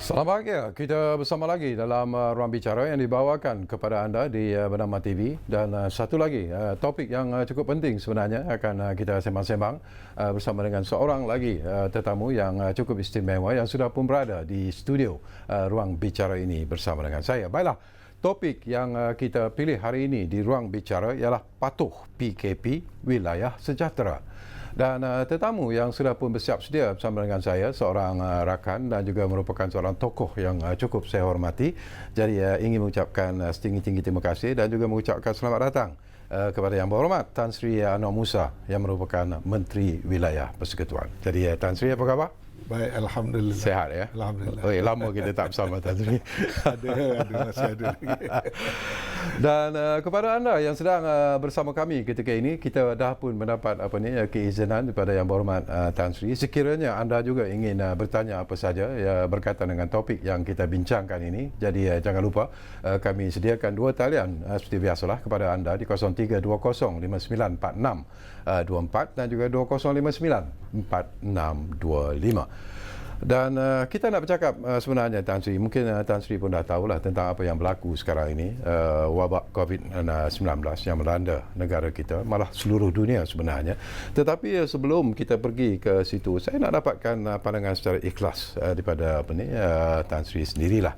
Selamat pagi, kita bersama lagi dalam Ruang Bicara yang dibawakan kepada anda di Bernama TV. Dan satu lagi topik yang cukup penting sebenarnya akan kita sembang-sembang bersama dengan seorang lagi tetamu yang cukup istimewa yang sudah pun berada di studio Ruang Bicara ini bersama dengan saya. Baiklah, topik yang kita pilih hari ini di Ruang Bicara ialah patuh PKP Wilayah Sejahtera. Dan tetamu yang sudah pun bersiap sedia bersama dengan saya, seorang rakan dan juga merupakan seorang tokoh yang cukup saya hormati. Jadi ingin mengucapkan setinggi-tinggi terima kasih dan juga mengucapkan selamat datang kepada Yang Berhormat Tan Sri Anwar Musa yang merupakan Menteri Wilayah Persekutuan. Jadi Tan Sri, apa khabar? Baik, Alhamdulillah. Sehat ya? Alhamdulillah. Oh, lama kita tak bersama Tan Sri. Masih ada lagi. Dan kepada anda yang sedang bersama kami ketika ini, kita dah pun mendapat keizinan daripada Yang Berhormat Tan Sri. Sekiranya anda juga ingin bertanya apa saja berkaitan dengan topik yang kita bincangkan ini, jadi jangan lupa kami sediakan dua talian seperti biasalah kepada anda di 0320594624 dan juga 20594625. Dan kita nak bercakap sebenarnya Tan Sri, mungkin Tan Sri pun dah tahulah tentang apa yang berlaku sekarang ini, wabak COVID-19 yang melanda negara kita, malah seluruh dunia sebenarnya. Tetapi sebelum kita pergi ke situ, saya nak dapatkan pandangan secara ikhlas daripada Tan Sri sendirilah.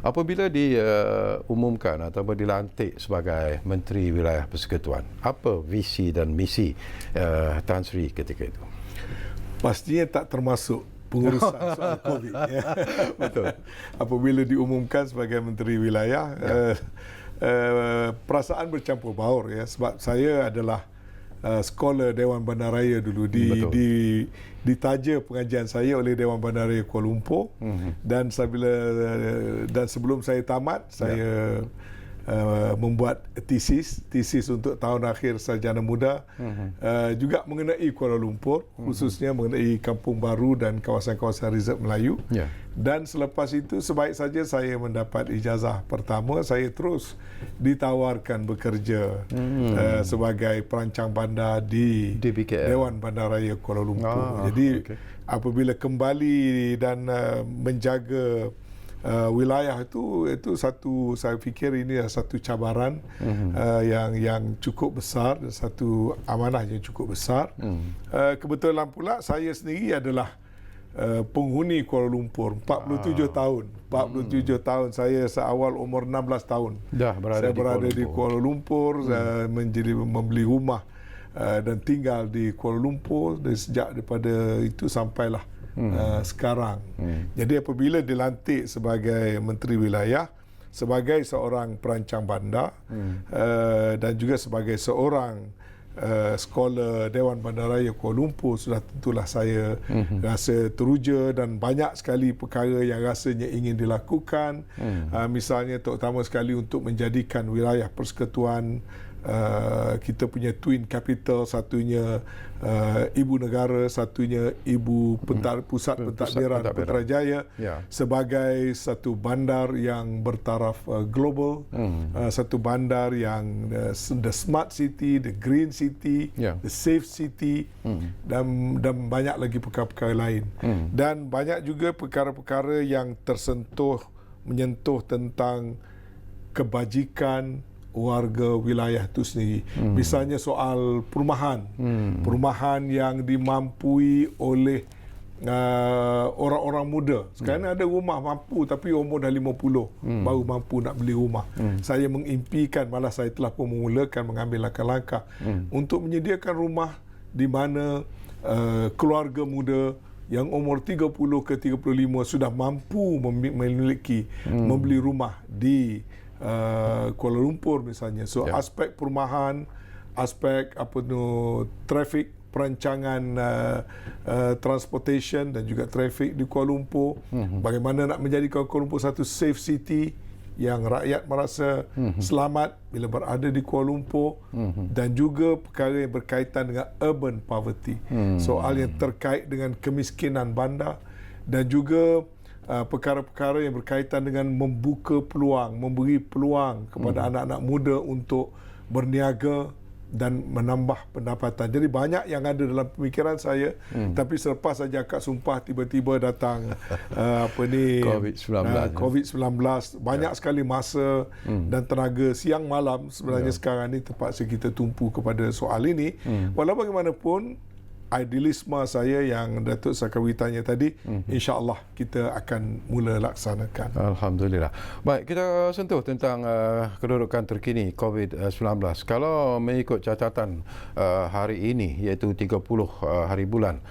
Apabila diumumkan ataupun dilantik sebagai Menteri Wilayah Persekutuan, apa visi dan misi Tan Sri ketika itu? Pastinya tak termasuk pengurusan soal COVID. Ya. Betul. Apabila diumumkan sebagai Menteri Wilayah, perasaan bercampur baur ya, sebab saya adalah scholar Dewan Bandaraya dulu ditaja pengajian saya oleh Dewan Bandaraya Kuala Lumpur. Dan sebelum saya tamat, saya membuat tesis untuk tahun akhir sarjana muda, juga mengenai Kuala Lumpur, khususnya mengenai Kampung Baru dan kawasan-kawasan reserve Melayu. Dan selepas itu, sebaik saja saya mendapat ijazah pertama, saya terus ditawarkan bekerja sebagai perancang bandar di Dewan Bandaraya Kuala Lumpur. Jadi apabila kembali dan menjaga wilayah itu satu, saya fikir ini satu cabaran yang cukup besar dan satu amanah yang cukup besar. Kebetulan pula saya sendiri adalah penghuni Kuala Lumpur 47 tahun. 47 tahun saya seawal umur 16 tahun. Saya berada di Kuala Lumpur, membeli rumah dan tinggal di Kuala Lumpur dan sejak daripada itu sampailah sekarang. Jadi apabila dilantik sebagai Menteri Wilayah, sebagai seorang perancang bandar dan juga sebagai seorang scholar Dewan Bandaraya Kuala Lumpur, sudah tentulah saya rasa teruja dan banyak sekali perkara yang rasanya ingin dilakukan. Misalnya terutama sekali untuk menjadikan wilayah persekutuan kita punya twin capital, satunya ibu negara, satunya ibu pusat pentadbiran Putrajaya, sebagai satu bandar yang bertaraf global, satu bandar yang the smart city, the green city, the safe city, dan banyak lagi perkara-perkara lain. Dan banyak juga perkara-perkara yang menyentuh tentang kebajikan warga wilayah itu sendiri. Misalnya soal perumahan. Perumahan yang dimampui oleh orang-orang muda. Sekarang ada rumah mampu tapi umur dah 50 baru mampu nak beli rumah. Saya mengimpikan, malah saya telah pun memulakan mengambil langkah-langkah untuk menyediakan rumah di mana keluarga muda yang umur 30 ke 35 sudah mampu memiliki membeli rumah di Kuala Lumpur misalnya. So aspek perumahan, aspek trafik, perancangan transportation dan juga trafik di Kuala Lumpur, bagaimana nak menjadikan Kuala Lumpur satu safe city yang rakyat merasa selamat bila berada di Kuala Lumpur, dan juga perkara yang berkaitan dengan urban poverty, soal yang terkait dengan kemiskinan bandar, dan juga perkara-perkara yang berkaitan dengan membuka peluang, memberi peluang kepada anak-anak muda untuk berniaga dan menambah pendapatan. Jadi banyak yang ada dalam pemikiran saya, tapi selepas saja akad sumpah tiba-tiba datang COVID-19 banyak sekali masa dan tenaga siang malam sebenarnya sekarang ni terpaksa kita tumpu kepada soal ini. Walau bagaimanapun idealisme saya yang Datuk Sarkawi tanya tadi, insya-Allah kita akan mula laksanakan. Alhamdulillah. Baik, kita sentuh tentang kedudukan terkini COVID-19. Kalau mengikut catatan hari ini, iaitu 30 hari bulan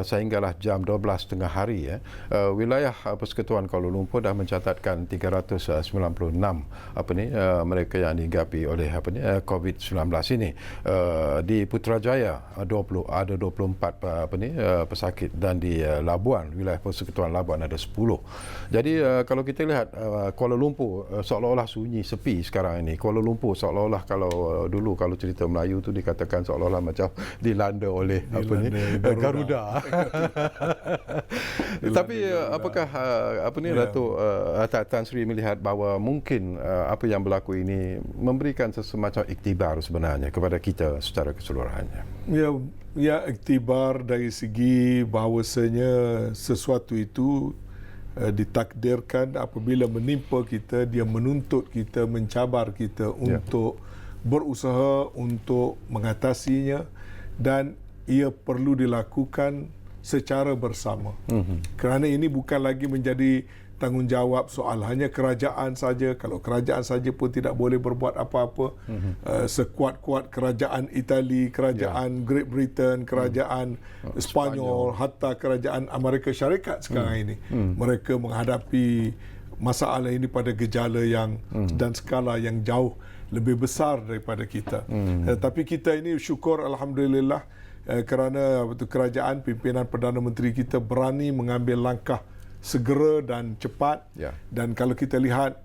sehinggalah jam 12 tengah hari, wilayah Persekutuan Kuala Lumpur dah mencatatkan 396 mereka yang dihinggapi oleh COVID-19 ini. Di Putrajaya ada 24 pesakit, dan di Labuan, wilayah Persekutuan Labuan ada 10. Jadi kalau kita lihat Kuala Lumpur seolah-olah sunyi sepi sekarang ini. Kuala Lumpur seolah-olah kalau dulu kalau cerita Melayu tu dikatakan seolah-olah macam dilanda oleh Garuda. Tapi apakah Datuk Tan Sri melihat bahawa mungkin apa yang berlaku ini memberikan semacam iktibar sebenarnya kepada kita secara keseluruhannya? Ya, iktibar dari segi bahawasanya sesuatu itu ditakdirkan apabila menimpa kita, dia menuntut kita, mencabar kita untuk berusaha untuk mengatasinya, dan ia perlu dilakukan secara bersama. Kerana ini bukan lagi menjadi tanggungjawab soal hanya kerajaan saja. Kalau kerajaan saja pun tidak boleh berbuat apa-apa. Sekuat-kuat kerajaan Itali, kerajaan Great Britain, kerajaan Spanyol, hatta kerajaan Amerika Syarikat sekarang ini, mereka menghadapi masalah ini pada gejala yang dan skala yang jauh lebih besar daripada kita. Tapi kita ini syukur, alhamdulillah, kerana kerajaan, pimpinan Perdana Menteri kita berani mengambil langkah segera dan cepat. Dan kalau kita lihat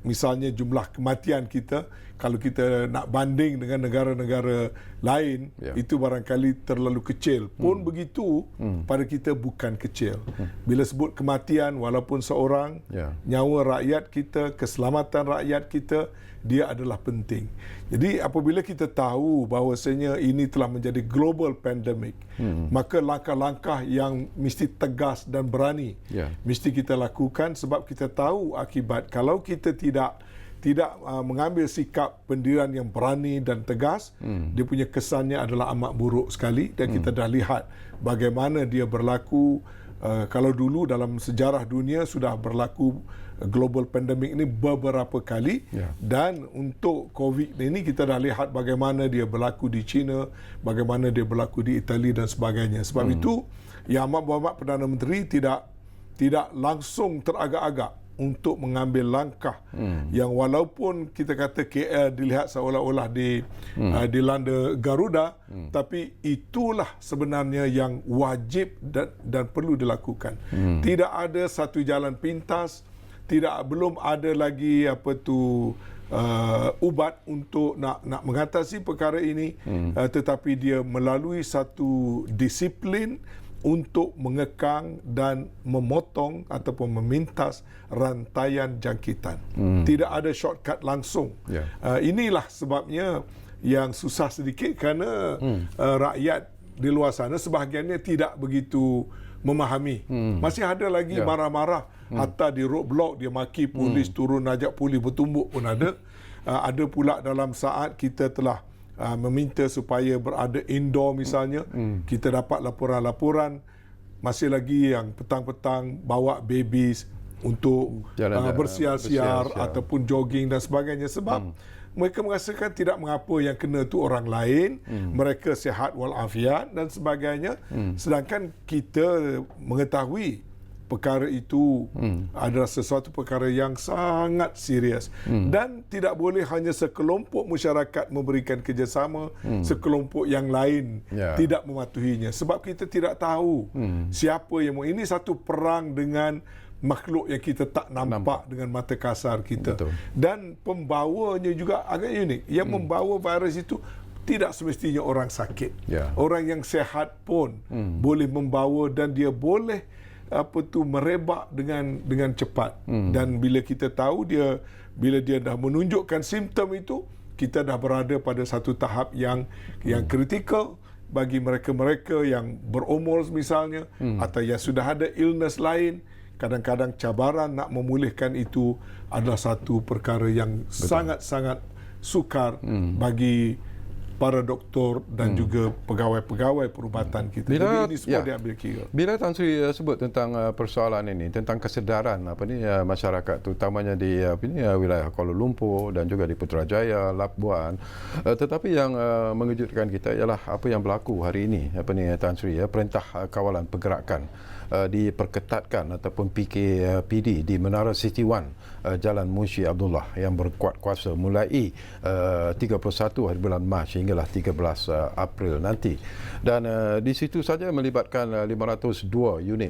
misalnya jumlah kematian kita, kalau kita nak banding dengan negara-negara lain, itu barangkali terlalu kecil. Pun begitu, pada kita bukan kecil. Bila sebut kematian, walaupun seorang, nyawa rakyat kita, keselamatan rakyat kita, dia adalah penting. Jadi apabila kita tahu bahawasanya ini telah menjadi global pandemic, maka langkah-langkah yang mesti tegas dan berani mesti kita lakukan, sebab kita tahu akibat kalau kita tidak mengambil sikap pendirian yang berani dan tegas, dia punya kesannya adalah amat buruk sekali. Dan kita dah lihat bagaimana dia berlaku. Kalau dulu dalam sejarah dunia sudah berlaku global pandemic ini beberapa kali, dan untuk COVID ini kita dah lihat bagaimana dia berlaku di China, bagaimana dia berlaku di Itali dan sebagainya. Sebab itu Yang Amat Berhormat Perdana Menteri tidak langsung teragak-agak untuk mengambil langkah yang walaupun kita kata KL dilihat seolah-olah dilanda Garuda, tapi itulah sebenarnya yang wajib dan perlu dilakukan. Tidak ada satu jalan pintas, belum ada lagi ubat untuk nak mengatasi perkara ini, tetapi dia melalui satu disiplin untuk mengekang dan memotong ataupun memintas rantaian jangkitan. Tidak ada shortcut langsung. Inilah sebabnya yang susah sedikit, kerana rakyat di luar sana sebahagiannya tidak begitu memahami. Masih ada lagi marah-marah, hatta di roadblock dia maki polis, turun ajak polis bertumbuk pun ada. Ada pula dalam saat kita telah meminta supaya berada indoor misalnya, kita dapat laporan-laporan masih lagi yang petang-petang bawa babies untuk bersiar-siar ataupun jogging dan sebagainya, sebab mereka merasakan tidak mengapa yang kena tu orang lain, mereka sihat walafiat dan sebagainya, sedangkan kita mengetahui perkara itu adalah sesuatu perkara yang sangat serius, dan tidak boleh hanya sekelompok masyarakat memberikan kerjasama, sekelompok yang lain tidak mematuhinya, sebab kita tidak tahu siapa yang ini satu perang dengan makhluk yang kita tak nampak dengan mata kasar kita. Dan pembawanya juga agak unik. Yang membawa virus itu tidak semestinya orang sakit. Orang yang sihat pun boleh membawa, dan dia boleh merebak dengan cepat. Dan bila kita tahu bila dia dah menunjukkan simptom itu, kita dah berada pada satu tahap yang kritikal bagi mereka-mereka yang berumur misalnya, atau yang sudah ada illness lain. Kadang-kadang cabaran nak memulihkan itu adalah satu perkara yang sangat-sangat sukar bagi para doktor dan juga pegawai-pegawai perubatan kita. Jadi ini semua diambil kira. Bila Tan Sri sebut tentang persoalan ini, tentang kesedaran masyarakat, terutamanya di wilayah Kuala Lumpur dan juga di Putrajaya, Labuan, tetapi yang mengejutkan kita ialah apa yang berlaku hari ini, Tan Sri, Perintah Kawalan Pergerakan diperketatkan ataupun PKPD di Menara City One, Jalan Munshi Abdullah yang berkuat kuasa mulai 31 hari bulan Mac hinggalah 13 April nanti. Dan di situ saja melibatkan 502 unit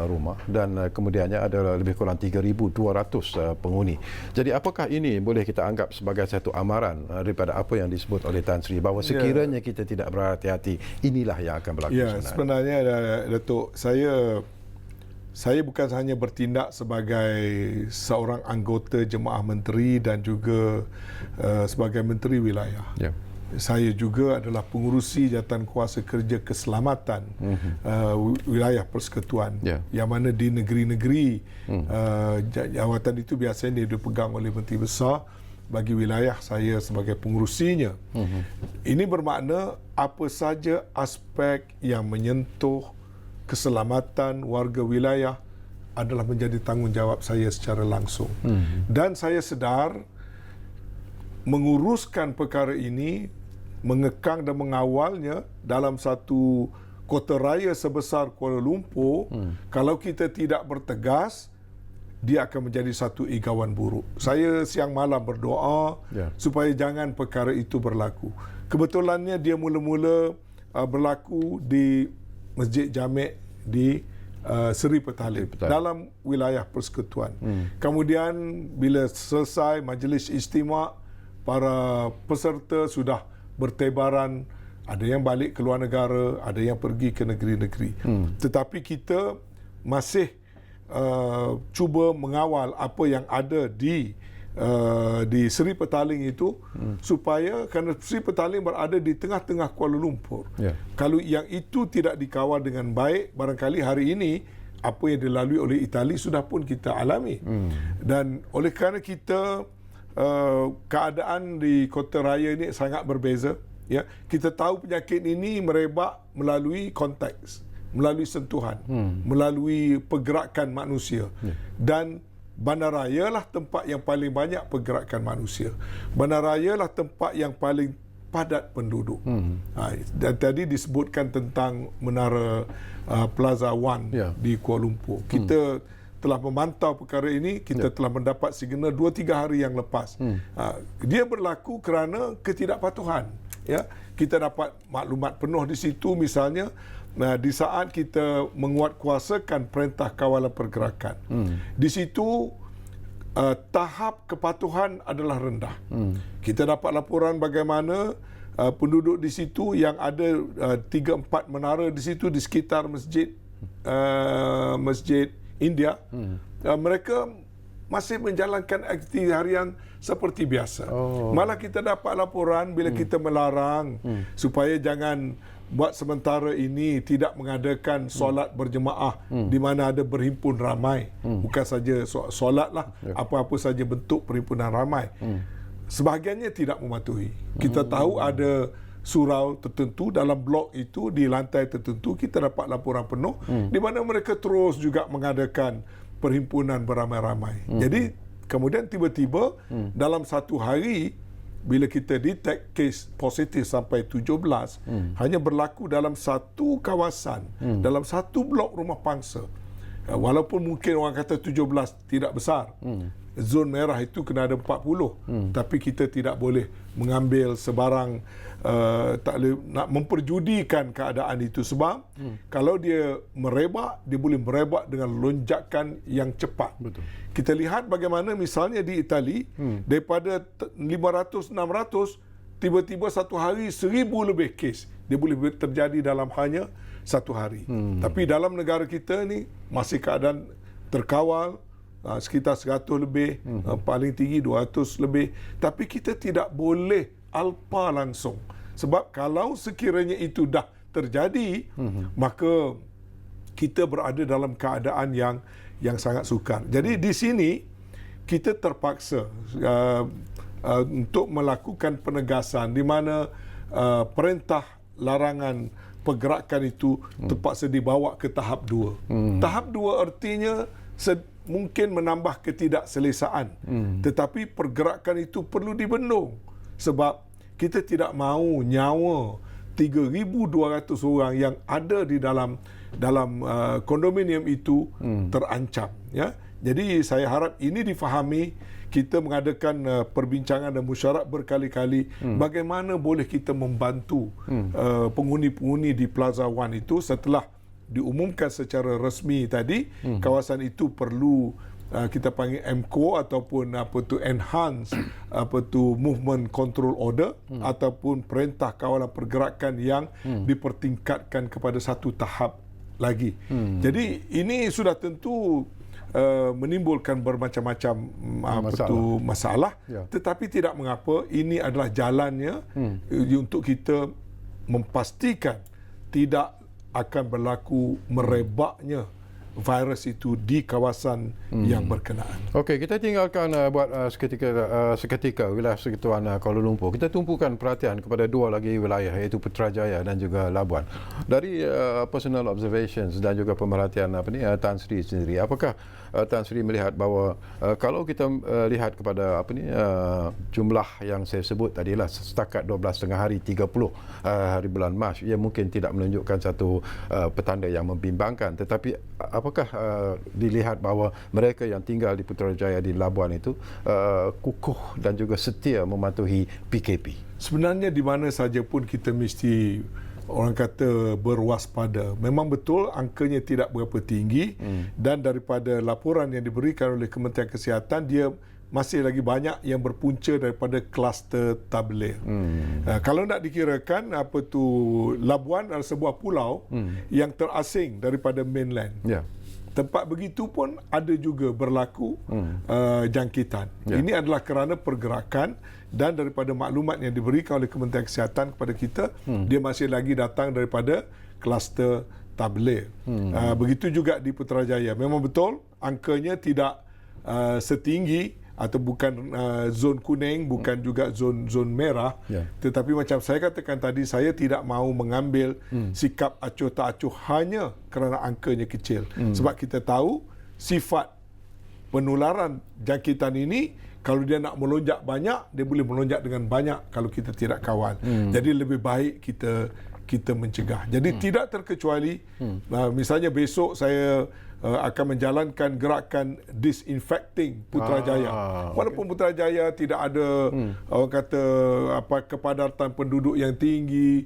rumah dan kemudiannya ada lebih kurang 3,200 penghuni. Jadi apakah ini boleh kita anggap sebagai satu amaran daripada apa yang disebut oleh Tan Sri bahawa sekiranya kita tidak berhati-hati, inilah yang akan berlaku sebenarnya Datuk, saya bukan hanya bertindak sebagai seorang anggota jemaah menteri dan juga sebagai menteri wilayah. Saya juga adalah pengurusi Jawatankuasa Kerja Keselamatan wilayah persekutuan, yang mana di negeri-negeri jawatan itu biasanya dipegang oleh Menteri Besar. Bagi wilayah, saya sebagai pengurusinya. Ini bermakna apa saja aspek yang menyentuh keselamatan warga wilayah adalah menjadi tanggungjawab saya secara langsung. Dan saya sedar menguruskan perkara ini, mengekang dan mengawalnya dalam satu kota raya sebesar Kuala Lumpur, kalau kita tidak bertegas, dia akan menjadi satu igawan buruk. Saya siang malam berdoa supaya jangan perkara itu berlaku. Kebetulannya dia mula-mula berlaku di Masjid Jamek di Seri Petaling dalam wilayah persekutuan. Kemudian bila selesai majlis istimewa, para peserta sudah bertebaran, ada yang balik ke luar negara, ada yang pergi ke negeri-negeri. Tetapi kita masih cuba mengawal apa yang ada di Seri Petaling itu, supaya kerana Seri Petaling berada di tengah-tengah Kuala Lumpur. Kalau yang itu tidak dikawal dengan baik, barangkali hari ini apa yang dilalui oleh Itali sudah pun kita alami. Dan oleh kerana kita keadaan di kota raya ini sangat berbeza, kita tahu penyakit ini merebak melalui konteks, melalui sentuhan, melalui pergerakan manusia. Dan bandaraya lah tempat yang paling banyak pergerakan manusia. Bandaraya lah tempat yang paling padat penduduk. Dan tadi disebutkan tentang Menara Plaza One di Kuala Lumpur. Kita telah memantau perkara ini, kita telah mendapat signal 2-3 hari yang lepas. Dia berlaku kerana ketidakpatuhan. Kita dapat maklumat penuh di situ, misalnya di saat kita menguatkuasakan Perintah Kawalan Pergerakan. Di situ tahap kepatuhan adalah rendah. Kita dapat laporan bagaimana penduduk di situ yang ada 3-4 menara di situ di sekitar Masjid India, mereka masih menjalankan aktiviti harian seperti biasa. Malah kita dapat laporan bila kita melarang supaya jangan buat sementara ini tidak mengadakan solat berjemaah di mana ada berhimpun ramai. Bukan saja solat lah, apa-apa saja bentuk perhimpunan ramai. Sebahagiannya tidak mematuhi. Kita tahu ada surau tertentu dalam blok itu, di lantai tertentu kita dapat laporan penuh di mana mereka terus juga mengadakan perhimpunan beramai-ramai. Jadi kemudian tiba-tiba dalam satu hari bila kita detect kes positif sampai 17, hanya berlaku dalam satu kawasan, dalam satu blok rumah pangsa. Walaupun mungkin orang kata 17 tidak besar, zon merah itu kena ada 40, tapi kita tidak boleh mengambil sebarang, tak boleh nak memperjudikan keadaan itu, sebab kalau dia merebak, dia boleh merebak dengan lonjakan yang cepat. Kita lihat bagaimana misalnya di Itali, daripada 500-600, tiba-tiba satu hari 1,000 lebih kes. Dia boleh terjadi dalam hanya satu hari. Tapi dalam negara kita ni masih keadaan terkawal, sekitar 100 lebih, paling tinggi 200 lebih. Tapi kita tidak boleh alpa langsung. Sebab kalau sekiranya itu dah terjadi, maka kita berada dalam keadaan yang sangat sukar. Jadi di sini kita terpaksa untuk melakukan penegasan di mana perintah larangan pergerakan itu terpaksa dibawa ke tahap 2. Tahap 2 artinya mungkin menambah ketidakselesaan. Tetapi pergerakan itu perlu dibendung sebab kita tidak mahu nyawa 3,200 orang yang ada di dalam kondominium itu terancam, ya. Jadi saya harap ini difahami. Kita mengadakan perbincangan dan mesyuarat berkali-kali bagaimana boleh kita membantu penghuni-penghuni di Plaza One itu setelah diumumkan secara rasmi tadi kawasan itu perlu kita panggil MCO ataupun enhance movement control order ataupun perintah kawalan pergerakan yang dipertingkatkan kepada satu tahap lagi. Jadi ini sudah tentu menimbulkan bermacam-macam masalah. Ya. Tetapi tidak mengapa, ini adalah jalannya untuk kita memastikan tidak akan berlaku merebaknya virus itu di kawasan yang berkenaan. Okey, kita tinggalkan buat seketika wilayah Persekutuan Kuala Lumpur. Kita tumpukan perhatian kepada dua lagi wilayah iaitu Putrajaya dan juga Labuan. Dari personal observations dan juga pemerhatian Tan Sri sendiri, apakah Tan Sri melihat bahawa kalau kita lihat kepada jumlah yang saya sebut tadilah setakat 12 hari 30 hari bulan Mac, ia mungkin tidak menunjukkan satu petanda yang membimbangkan, tetapi apakah dilihat bahawa mereka yang tinggal di Putrajaya di Labuan itu kukuh dan juga setia mematuhi PKP? Sebenarnya di mana saja pun kita mesti orang kata berwaspada. Memang betul angkanya tidak berapa tinggi dan daripada laporan yang diberikan oleh Kementerian Kesihatan, dia masih lagi banyak yang berpunca daripada kluster tabligh. Kalau nak dikirakan Labuan adalah sebuah pulau yang terasing daripada mainland. Yeah. Tempat begitu pun ada juga berlaku jangkitan. Yeah. Ini adalah kerana pergerakan dan daripada maklumat yang diberikan oleh Kementerian Kesihatan kepada kita, dia masih lagi datang daripada kluster tabligh. Begitu juga di Putrajaya. Memang betul angkanya tidak setinggi atau bukan zon kuning, bukan juga zon merah. Tetapi macam saya katakan tadi, saya tidak mahu mengambil sikap acuh tak acuh hanya kerana angkanya kecil. Sebab kita tahu sifat penularan jangkitan ini, kalau dia nak melonjak banyak, dia boleh melonjak dengan banyak kalau kita tidak kawal. Jadi lebih baik kita mencegah. Jadi tidak terkecuali misalnya besok saya akan menjalankan gerakan disinfecting Putrajaya. Walaupun Putrajaya tidak ada orang kata kepadatan penduduk yang tinggi,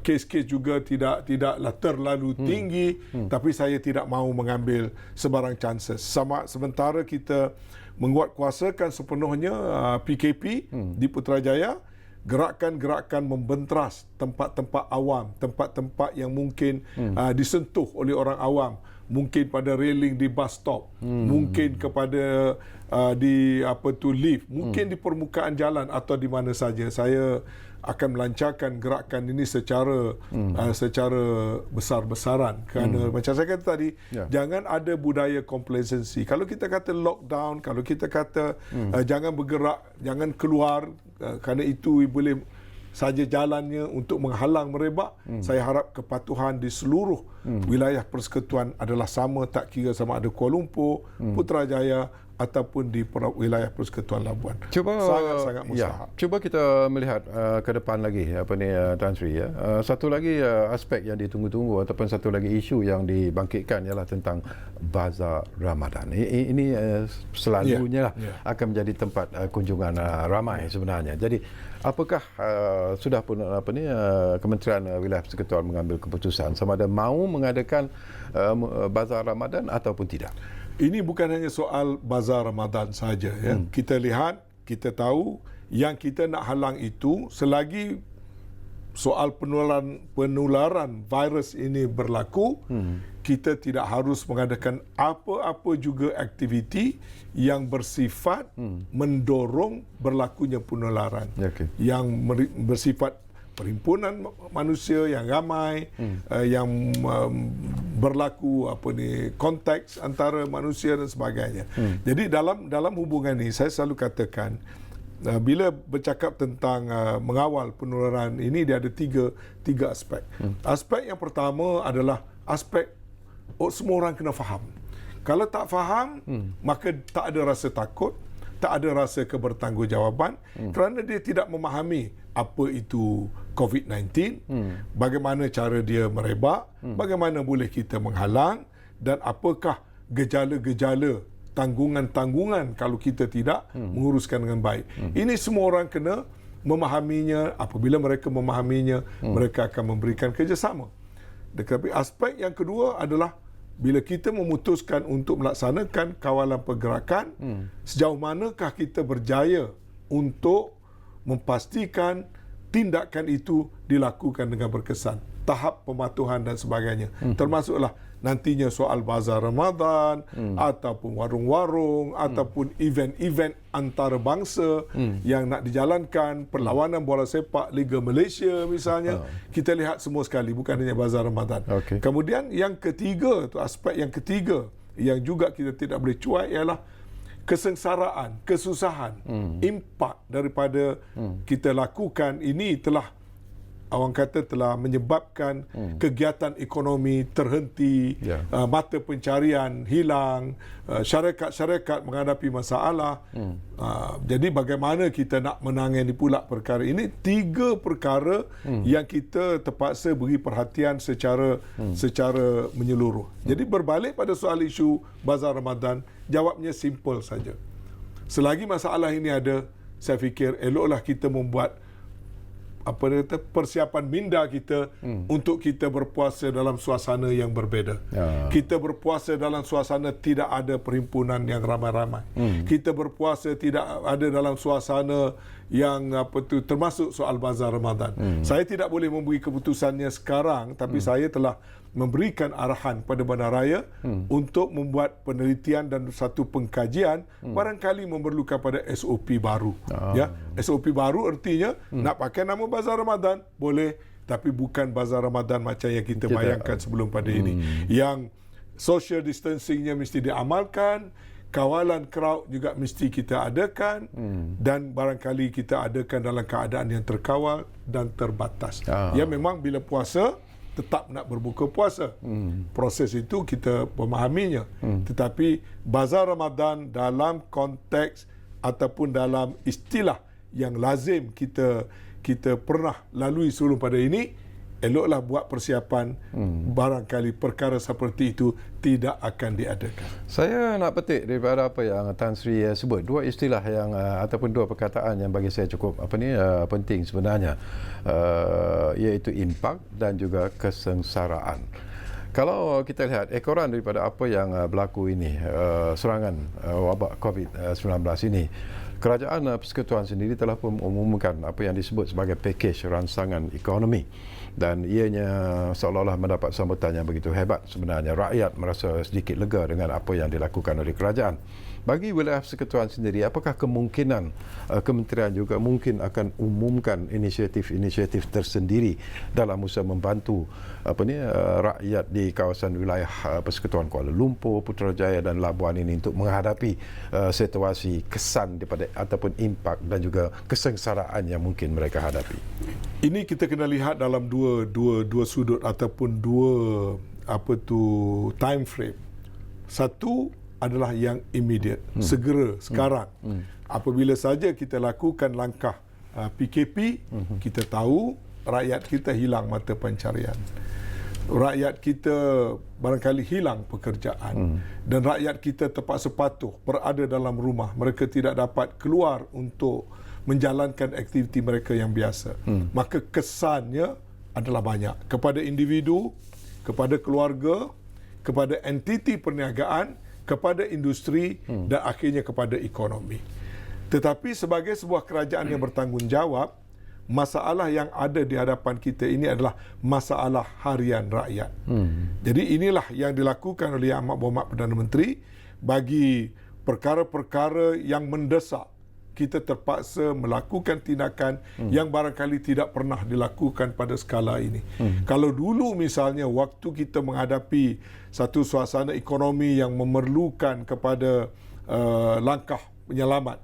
kes-kes juga tidaklah terlalu tinggi, tapi saya tidak mahu mengambil sebarang chances. Sementara kita menguatkuasakan sepenuhnya PKP di Putrajaya, gerakan-gerakan membentras tempat-tempat awam, tempat-tempat yang mungkin disentuh oleh orang awam, mungkin pada railing di bus stop, mungkin kepada di lift, mungkin di permukaan jalan atau di mana saja. Saya akan melancarkan gerakan ini secara besar-besaran kerana macam saya kata tadi, jangan ada budaya complacency. Kalau kita kata lockdown, kalau kita kata jangan bergerak, jangan keluar kerana itu boleh saja jalannya untuk menghalang merebak, saya harap kepatuhan di seluruh wilayah persekutuan adalah sama, tak kira sama ada Kuala Lumpur, Putrajaya ataupun di wilayah Persekutuan Labuan. Sangat-sangat mustahak. Cuba kita melihat ke depan lagi Tan Sri, satu lagi aspek yang ditunggu-tunggu ataupun satu lagi isu yang dibangkitkan ialah tentang Bazar Ramadan. Ini selalunya akan menjadi tempat kunjungan ramai sebenarnya. Jadi apakah sudah pun Kementerian Wilayah Persekutuan mengambil keputusan sama ada mahu mengadakan Bazar Ramadan ataupun tidak? Ini bukan hanya soal Bazar Ramadan saja. Kita lihat, kita tahu yang kita nak halang itu selagi soal penularan virus ini berlaku, kita tidak harus mengadakan apa-apa juga aktiviti yang bersifat mendorong berlakunya penularan. Okey. Yang bersifat perhimpunan manusia yang ramai, yang berlaku konteks antara manusia dan sebagainya. Jadi dalam hubungan ini saya selalu katakan, bila bercakap tentang mengawal penularan ini, dia ada tiga aspek. Aspek yang pertama adalah aspek semua orang kena faham. Kalau tak faham, maka tak ada rasa takut, tak ada rasa kebertanggungjawabban, kerana dia tidak memahami apa itu COVID-19, bagaimana cara dia merebak, bagaimana boleh kita menghalang, dan apakah gejala-gejala tanggungan-tanggungan kalau kita tidak menguruskan dengan baik. Ini semua orang kena memahaminya. Apabila mereka memahaminya, mereka akan memberikan kerjasama. Tetapi aspek yang kedua adalah bila kita memutuskan untuk melaksanakan kawalan pergerakan, sejauh manakah kita berjaya untuk memastikan tindakan itu dilakukan dengan berkesan. Tahap pematuhan dan sebagainya. Termasuklah nantinya soal bazar Ramadan, ataupun warung-warung, ataupun event-event antarabangsa yang nak dijalankan, perlawanan bola sepak Liga Malaysia misalnya. Kita lihat semua sekali, bukan hanya bazar Ramadan. Okey. Kemudian yang ketiga, tu aspek yang ketiga yang juga kita tidak boleh cuai ialah kesengsaraan, kesusahan, impak daripada kita lakukan ini telah menyebabkan kegiatan ekonomi terhenti, mata pencarian hilang, syarikat-syarikat menghadapi masalah. Jadi bagaimana kita nak menangani pula perkara ini? Tiga perkara yang kita terpaksa beri perhatian secara menyeluruh. Jadi berbalik pada soal isu bazar Ramadan, jawabnya simple saja. Selagi masalah ini ada, saya fikir eloklah kita membuat persiapan minda kita untuk kita berpuasa dalam suasana yang berbeza. Kita berpuasa dalam suasana tidak ada perhimpunan yang ramai-ramai. Kita berpuasa tidak ada dalam suasana yang termasuk soal bazar Ramadan. Saya tidak boleh memberi keputusannya sekarang, tapi saya telah memberikan arahan pada Bandaraya untuk membuat penelitian dan satu pengkajian, barangkali memerlukan pada SOP baru. Ya, SOP baru artinya nak pakai nama bazar Ramadan boleh, tapi bukan bazar Ramadan macam yang kita bayangkan sebelum pada ini. Yang social distancingnya mesti diamalkan, kawalan crowd juga mesti kita adakan, dan barangkali kita adakan dalam keadaan yang terkawal dan terbatas. Ya, memang bila puasa tetap nak berbuka puasa. Proses itu kita memahaminya. Tetapi bazar Ramadan dalam konteks ataupun dalam istilah yang lazim kita pernah lalui sebelum pada ini, eloklah buat persiapan, barangkali perkara seperti itu tidak akan diadakan. Saya nak petik daripada apa yang Tan Sri sebut, dua istilah yang ataupun dua perkataan yang bagi saya cukup penting sebenarnya, iaitu impak dan juga kesengsaraan. Kalau kita lihat ekoran daripada apa yang berlaku ini, serangan wabak COVID-19 ini, Kerajaan Persekutuan sendiri telah mengumumkan apa yang disebut sebagai pakej rangsangan ekonomi, dan ianya seolah-olah mendapat sambutan yang begitu hebat. Sebenarnya rakyat merasa sedikit lega dengan apa yang dilakukan oleh kerajaan. Bagi wilayah persekutuan sendiri, apakah kemungkinan kementerian juga mungkin akan umumkan inisiatif-inisiatif tersendiri dalam usaha membantu rakyat di kawasan wilayah Persekutuan Kuala Lumpur, Putrajaya dan Labuan ini untuk menghadapi situasi kesan daripada ataupun impak dan juga kesengsaraan yang mungkin mereka hadapi? Ini kita kena lihat dalam dua sudut ataupun dua time frame. Satu adalah yang immediate, segera, sekarang. Apabila saja kita lakukan langkah PKP, kita tahu rakyat kita hilang mata pencarian. Rakyat kita barangkali hilang pekerjaan. Dan rakyat kita terpaksa patuh berada dalam rumah. Mereka tidak dapat keluar untuk menjalankan aktiviti mereka yang biasa. Maka kesannya adalah banyak kepada individu, kepada keluarga, kepada entiti perniagaan, kepada industri dan akhirnya kepada ekonomi. Tetapi sebagai sebuah kerajaan yang bertanggungjawab, masalah yang ada di hadapan kita ini adalah masalah harian rakyat. Jadi inilah yang dilakukan oleh Yang Amat Berhormat Perdana Menteri bagi perkara-perkara yang mendesak. Kita terpaksa melakukan tindakan yang barangkali tidak pernah dilakukan pada skala ini. Kalau dulu misalnya waktu kita menghadapi satu suasana ekonomi yang memerlukan kepada langkah penyelamat,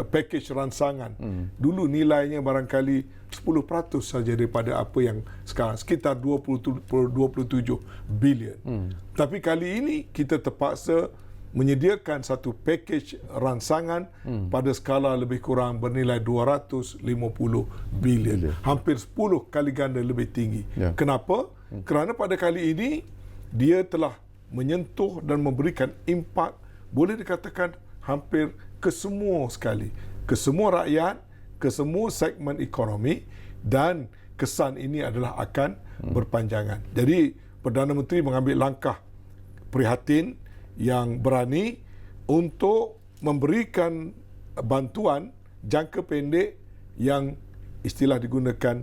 pakej ransangan, dulu nilainya barangkali 10% saja daripada apa yang sekarang, sekitar 27 bilion. Tapi kali ini kita terpaksa menyediakan satu pakej ransangan pada skala lebih kurang bernilai 250 bilion. Hampir 10 kali ganda lebih tinggi. Kenapa? Kerana pada kali ini dia telah menyentuh dan memberikan impak, boleh dikatakan hampir ke semua sekali. Ke semua rakyat, ke semua segmen ekonomi, dan kesan ini adalah akan berpanjangan. Jadi Perdana Menteri mengambil langkah prihatin yang berani untuk memberikan bantuan jangka pendek yang istilah digunakan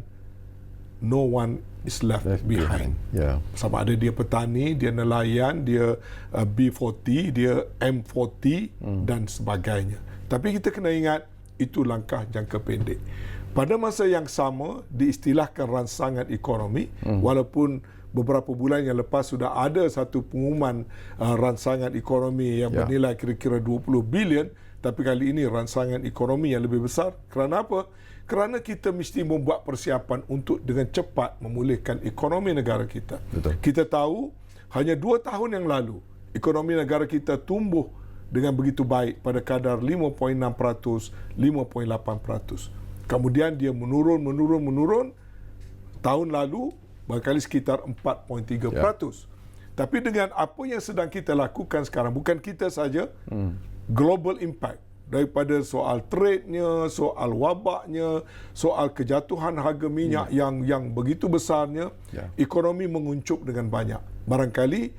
no one is left behind. Sama ada dia petani, dia nelayan, dia B40, dia M40 dan sebagainya. Tapi kita kena ingat itu langkah jangka pendek. Pada masa yang sama diistilahkan ransangan ekonomi, walaupun beberapa bulan yang lepas sudah ada satu pengumuman ransangan ekonomi yang bernilai kira-kira 20 bilion, tapi kali ini ransangan ekonomi yang lebih besar. Kerana apa? Kerana kita mesti membuat persiapan untuk dengan cepat memulihkan ekonomi negara kita. Betul. Kita tahu hanya 2 tahun yang lalu ekonomi negara kita tumbuh dengan begitu baik pada kadar 5.6%, 5.8%. Kemudian dia menurun. Tahun lalu barangkali sekitar 4.3%. Tapi dengan apa yang sedang kita lakukan sekarang, bukan kita saja, global impact, daripada soal trade-nya, soal wabaknya, soal kejatuhan harga minyak yang begitu besarnya, ekonomi menguncup dengan banyak. Barangkali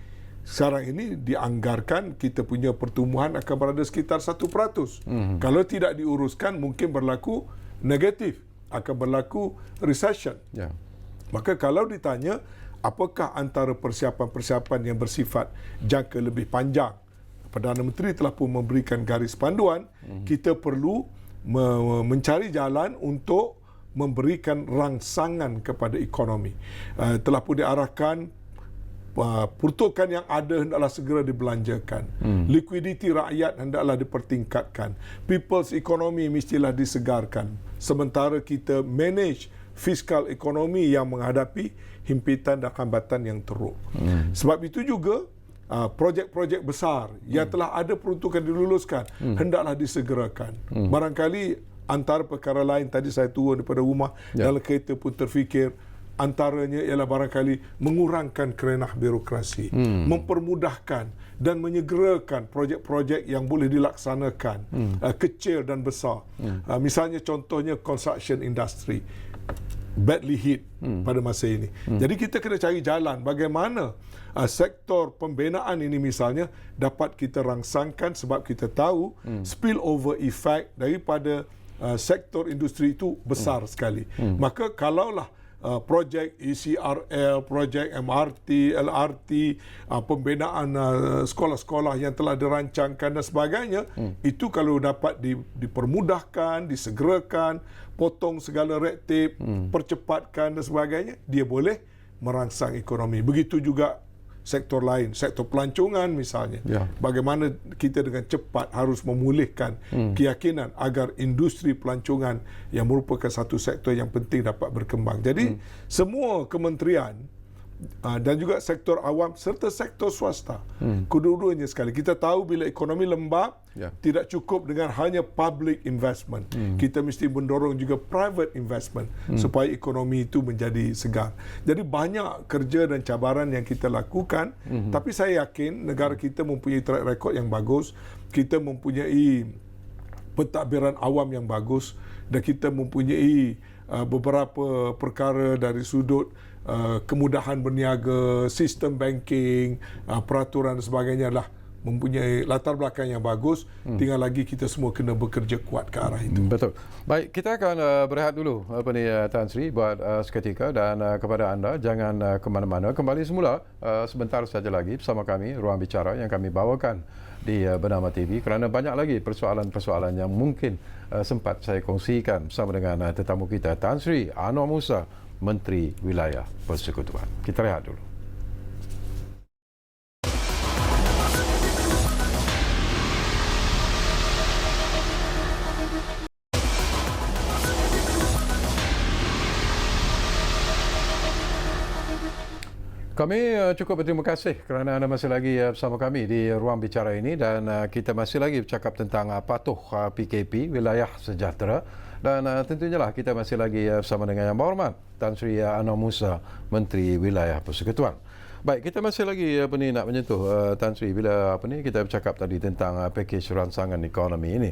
sekarang ini dianggarkan kita punya pertumbuhan akan berada sekitar 1%. Kalau tidak diuruskan mungkin berlaku negatif, akan berlaku recession. Maka kalau ditanya apakah antara persiapan-persiapan yang bersifat jangka lebih panjang, Perdana Menteri telah pun memberikan garis panduan, kita perlu mencari jalan untuk memberikan rangsangan kepada ekonomi. Telah pun diarahkan peruntukan yang ada hendaklah segera dibelanjakan. Likuiditi rakyat hendaklah dipertingkatkan. People's economy mestilah disegarkan. Sementara kita manage fiskal ekonomi yang menghadapi himpitan dan hambatan yang teruk. Sebab itu juga projek-projek besar yang telah ada peruntukan diluluskan hendaklah disegerakan. Barangkali antara perkara lain, tadi saya turun daripada rumah dalam kereta pun terfikir, antaranya ialah barangkali mengurangkan kerenah birokrasi, mempermudahkan dan menyegerakan projek-projek yang boleh dilaksanakan, kecil dan besar. Misalnya contohnya construction industry badly hit pada masa ini. Jadi kita kena cari jalan bagaimana sektor pembinaan ini misalnya dapat kita rangsangkan, sebab kita tahu spillover effect daripada sektor industri itu besar sekali. Maka kalaulah projek ECRL, projek MRT, LRT, pembinaan sekolah-sekolah yang telah dirancangkan dan sebagainya, itu kalau dapat dipermudahkan, disegerakan, potong segala red tape, percepatkan dan sebagainya, dia boleh merangsang ekonomi. Begitu juga sektor lain, sektor pelancongan misalnya. Bagaimana kita dengan cepat harus memulihkan keyakinan agar industri pelancongan yang merupakan satu sektor yang penting dapat berkembang. Jadi semua kementerian dan juga sektor awam serta sektor swasta, kedua-duanya sekali. Kita tahu bila ekonomi lembab, tidak cukup dengan hanya public investment. Kita mesti mendorong juga private investment supaya ekonomi itu menjadi segar. Jadi banyak kerja dan cabaran yang kita lakukan, tapi saya yakin negara kita mempunyai track record yang bagus. Kita mempunyai pentadbiran awam yang bagus, dan kita mempunyai beberapa perkara dari sudut kemudahan berniaga, sistem banking, peraturan dan sebagainya adalah mempunyai latar belakang yang bagus, tinggal lagi kita semua kena bekerja kuat ke arah itu. Betul. Baik, kita akan berehat dulu Tan Sri buat seketika, dan kepada anda jangan ke mana-mana. Kembali semula sebentar saja lagi bersama kami, Ruang Bicara yang kami bawakan di Bernama TV, kerana banyak lagi persoalan-persoalan yang mungkin sempat saya kongsikan bersama dengan tetamu kita, Tan Sri Anwar Musa, Menteri Wilayah Persekutuan. Kita rehat dulu. Kami cukup berterima kasih kerana anda masih lagi bersama kami di Ruang Bicara ini, dan kita masih lagi bercakap tentang patuh PKP Wilayah Sejahtera, dan tentunya lah kita masih lagi bersama dengan Yang Berhormat Tan Sri Anwar Musa, Menteri Wilayah Persekutuan. Baik, kita masih lagi nak menyentuh Tan Sri bila kita bercakap tadi tentang pakej rangsangan ekonomi ini.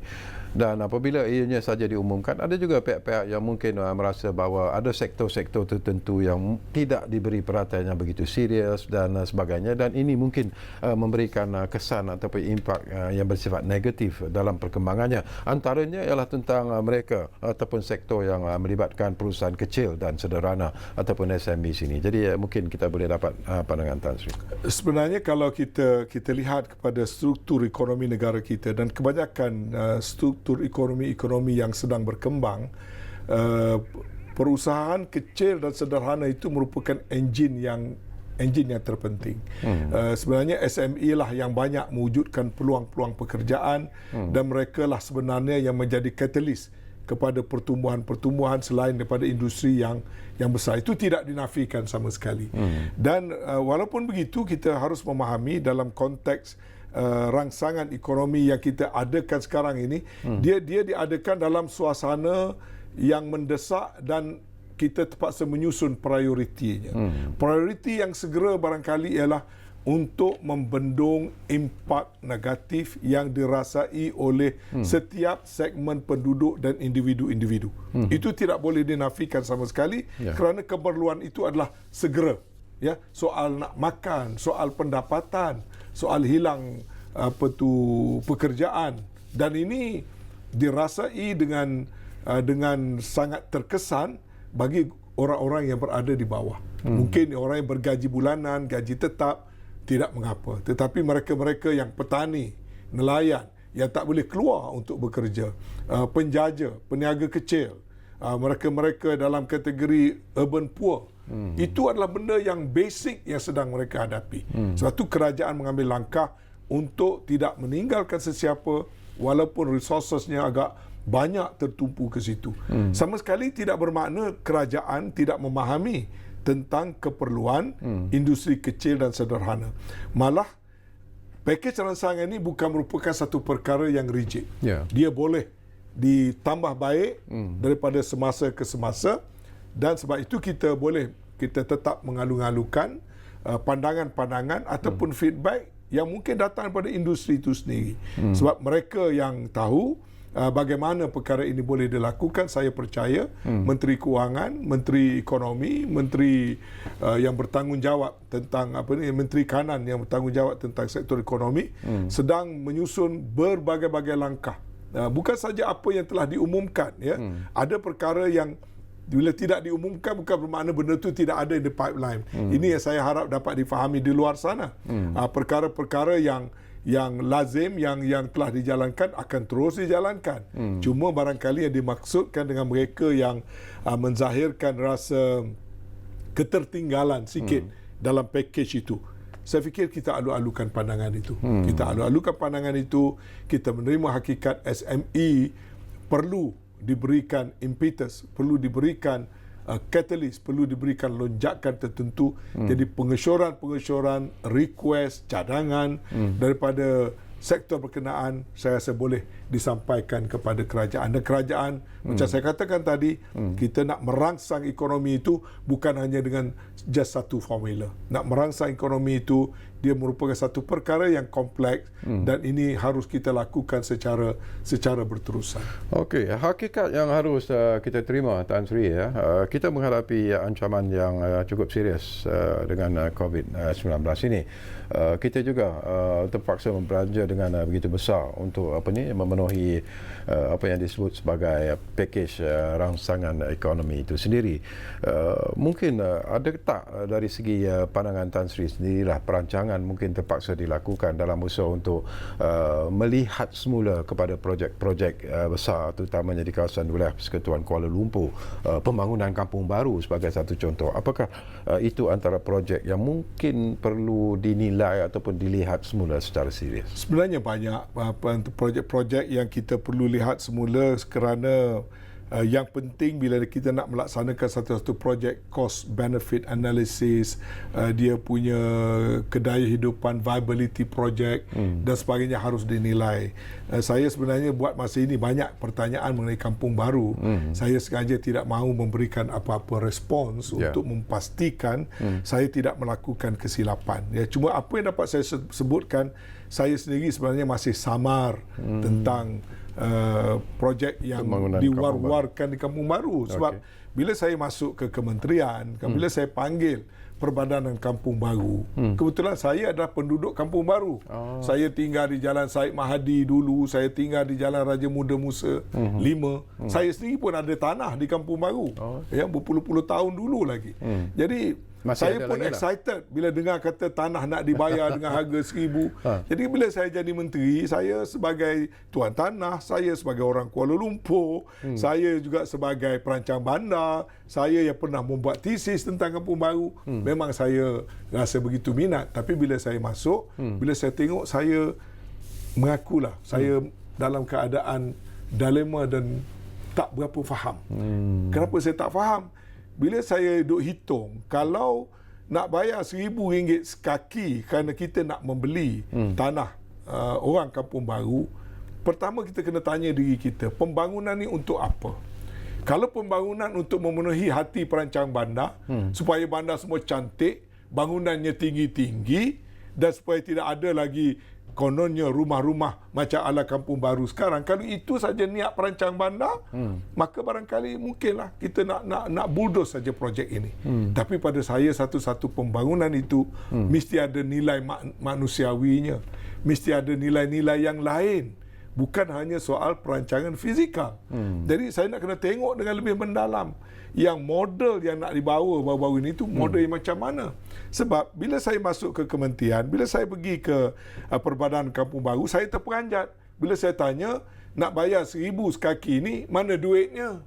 Dan apabila ianya saja diumumkan, ada juga pihak-pihak yang mungkin merasa bahawa ada sektor-sektor tertentu yang tidak diberi perhatian yang begitu serius dan sebagainya, dan ini mungkin memberikan kesan ataupun impak yang bersifat negatif dalam perkembangannya. Antaranya ialah tentang mereka ataupun sektor yang melibatkan perusahaan kecil dan sederhana ataupun SME sini. Jadi mungkin kita boleh dapat pandangan Tan Sri. Sebenarnya kalau kita lihat kepada struktur ekonomi negara kita, dan kebanyakan struktur ekonomi yang sedang berkembang, perusahaan kecil dan sederhana itu merupakan enjin yang terpenting. Sebenarnya SME lah yang banyak mewujudkan peluang-peluang pekerjaan, dan mereka lah sebenarnya yang menjadi katalis kepada pertumbuhan selain daripada industri yang besar. Itu tidak dinafikan sama sekali. Dan walaupun begitu, kita harus memahami dalam konteks rangsangan ekonomi yang kita adakan sekarang ini, dia diadakan dalam suasana yang mendesak, dan kita terpaksa menyusun prioritinya. Prioriti yang segera barangkali ialah untuk membendung impak negatif yang dirasai oleh setiap segmen penduduk dan individu-individu. Itu tidak boleh dinafikan sama sekali, kerana keperluan itu adalah segera. Ya, soal nak makan, soal pendapatan, soal hilang pekerjaan, dan ini dirasai dengan sangat terkesan bagi orang-orang yang berada di bawah. Mungkin orang yang bergaji bulanan, gaji tetap, tidak mengapa. Tetapi mereka-mereka yang petani, nelayan, yang tak boleh keluar untuk bekerja, penjaja, peniaga kecil, mereka-mereka dalam kategori urban poor, itu adalah benda yang basic yang sedang mereka hadapi. Sebab itu kerajaan mengambil langkah untuk tidak meninggalkan sesiapa, walaupun resourcesnya agak banyak tertumpu ke situ. Sama sekali tidak bermakna kerajaan tidak memahami tentang keperluan industri kecil dan sederhana. Malah pakej rangsangan ini bukan merupakan satu perkara yang rigid. Dia boleh ditambah baik daripada semasa ke semasa, dan sebab itu kita tetap mengalu-alukan pandangan-pandangan ataupun feedback yang mungkin datang daripada industri itu sendiri. Sebab mereka yang tahu bagaimana perkara ini boleh dilakukan. Saya percaya Menteri Kewangan, Menteri Ekonomi, Menteri yang bertanggungjawab tentang Menteri Kanan yang bertanggungjawab tentang sektor ekonomi sedang menyusun berbagai-bagai langkah. Bukan saja apa yang telah diumumkan, ya. Ada perkara yang bila tidak diumumkan bukan bermakna benda itu tidak ada di pipeline. Ini yang saya harap dapat difahami di luar sana. Perkara-perkara yang lazim, yang telah dijalankan akan terus dijalankan. Cuma barangkali yang dimaksudkan dengan mereka yang menzahirkan rasa ketertinggalan sikit dalam pakej itu, saya fikir kita alu-alukan pandangan itu. Kita alu-alukan pandangan itu, kita menerima hakikat SME perlu diberikan impetus, perlu diberikan catalyst, perlu diberikan lonjakan tertentu. Jadi pengesyoran, request, cadangan daripada sektor berkenaan, saya rasa boleh disampaikan kepada kerajaan. Dan kerajaan, macam saya katakan tadi, kita nak merangsang ekonomi itu bukan hanya dengan just satu formula. Nak merangsang ekonomi itu, dia merupakan satu perkara yang kompleks dan ini harus kita lakukan secara berterusan. Okey, hakikat yang harus kita terima, Tan Sri, kita menghadapi ancaman yang cukup serius dengan COVID-19 ini. Kita juga terpaksa berbelanja dengan begitu besar untuk memenuhi apa yang disebut sebagai pakej rangsangan ekonomi itu sendiri. Mungkin ada tak dari segi pandangan Tan Sri sendirilah perancangan mungkin terpaksa dilakukan dalam usaha untuk melihat semula kepada projek-projek besar, terutamanya di kawasan wilayah Persekutuan Kuala Lumpur, pembangunan kampung baru sebagai satu contoh. Apakah itu antara projek yang mungkin perlu dinilai ataupun dilihat semula secara serius? Sebenarnya banyak projek-projek yang kita perlu lihat semula kerana yang penting bila kita nak melaksanakan satu-satu projek, cost benefit analysis, dia punya kedaya hidupan, viability project dan sebagainya harus dinilai. Saya sebenarnya buat masa ini banyak pertanyaan mengenai kampung baru. Saya sengaja tidak mahu memberikan apa-apa respons untuk memastikan saya tidak melakukan kesilapan. Cuma apa yang dapat saya sebutkan, saya sendiri sebenarnya masih samar tentang projek yang diwar-warkan di kampung baru. Sebab bila saya masuk ke kementerian, bila saya panggil Perbadanan Kampung Baru, kebetulan saya adalah penduduk Kampung Baru. Saya tinggal di Jalan Said Mahadi dulu, saya tinggal di Jalan Raja Muda Musa 5. Saya sendiri pun ada tanah di Kampung Baru, yang berpuluh-puluh tahun dulu lagi. Jadi saya pun excited bila dengar kata tanah nak dibayar dengan harga 1,000. Jadi bila saya jadi menteri, saya sebagai tuan tanah, saya sebagai orang Kuala Lumpur, saya juga sebagai perancang bandar, saya yang pernah membuat tesis tentang kampung baru, memang saya rasa begitu minat. Tapi bila saya masuk, bila saya tengok, saya mengakulah saya dalam keadaan dilema dan tak berapa faham. Kenapa saya tak faham? Bila saya duk hitung, kalau nak bayar RM1,000 sekaki kerana kita nak membeli tanah orang kampung baru, pertama kita kena tanya diri kita, pembangunan ni untuk apa? Kalau pembangunan untuk memenuhi hati perancang bandar, supaya bandar semua cantik, bangunannya tinggi-tinggi dan supaya tidak ada lagi kononnya rumah-rumah macam ala kampung baru sekarang. Kalau itu saja niat perancang bandar, maka barangkali mungkinlah kita nak bulldoze saja projek ini. Tapi pada saya, satu-satu pembangunan itu mesti ada nilai manusiawinya, mesti ada nilai-nilai yang lain, bukan hanya soal perancangan fizikal. Jadi saya nak kena tengok dengan lebih mendalam yang model yang nak dibawa baru-baru ini tu model yang macam mana. Sebab bila saya masuk ke kementerian, bila saya pergi ke Perbadanan Kampung Baru, saya terperanjat. Bila saya tanya, nak bayar 1,000 sekaki ini, mana duitnya?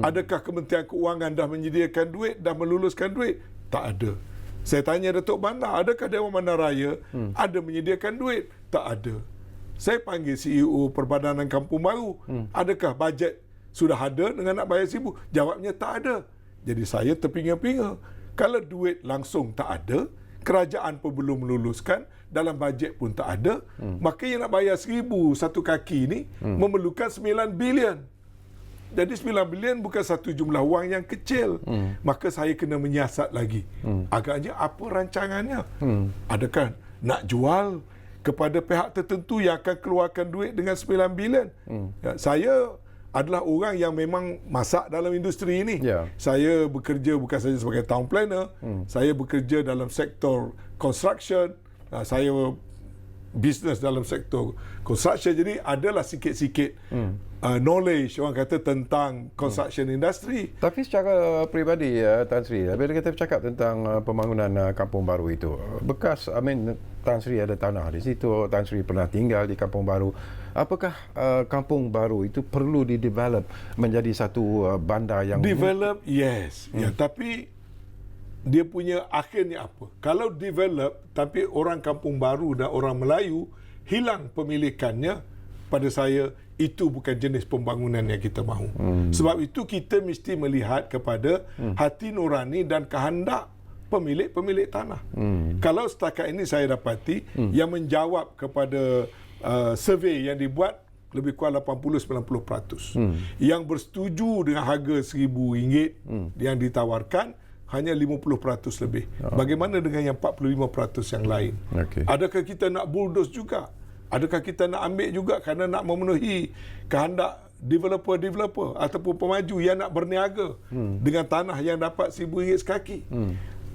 Adakah Kementerian Keuangan dah menyediakan duit, dah meluluskan duit? Tak ada. Saya tanya Datuk Bandar, adakah Dewan Bandaraya ada menyediakan duit? Tak ada. Saya panggil CEO Perbadanan Kampung Baru, adakah bajet sudah ada dengan nak bayar 1,000? Jawabnya tak ada. Jadi saya terpinga-pinga. Kalau duit langsung tak ada, kerajaan pun belum meluluskan, dalam bajet pun tak ada, maka yang nak bayar 1,000 satu kaki ni memerlukan 9 bilion. Jadi 9 bilion bukan satu jumlah wang yang kecil. Maka saya kena menyiasat lagi. Agaknya apa rancangannya? Adakah nak jual kepada pihak tertentu yang akan keluarkan duit dengan 9 bilion? Saya adalah orang yang memang masak dalam industri ini. Saya bekerja bukan saja sebagai town planner, saya bekerja dalam sektor construction, saya bisnes dalam sektor construction. Jadi adalah sikit-sikit knowledge, orang kata, tentang construction industry. Tapi secara peribadi, Tan Sri, bila kita bercakap tentang pembangunan kampung baru itu, bekas, Tan Sri ada tanah di situ, Tan Sri pernah tinggal di kampung baru. Apakah kampung baru itu perlu didevelop menjadi satu bandar yang develop? Yes. Ya, tapi dia punya akhirnya apa? Kalau develop tapi orang kampung baru dan orang Melayu hilang pemilikannya, pada saya itu bukan jenis pembangunan yang kita mahu. Sebab itu kita mesti melihat kepada hati nurani dan kehendak pemilik tanah. Kalau setakat ini saya dapati yang menjawab kepada survey yang dibuat lebih kurang 80-90%. Yang bersetuju dengan harga RM1,000 yang ditawarkan hanya 50% lebih. Bagaimana dengan yang 45% yang lain? Adakah kita nak bulldoze juga? Adakah kita nak ambil juga kerana nak memenuhi kehendak developer ataupun pemaju yang nak berniaga dengan tanah yang dapat RM1,000 sekaki?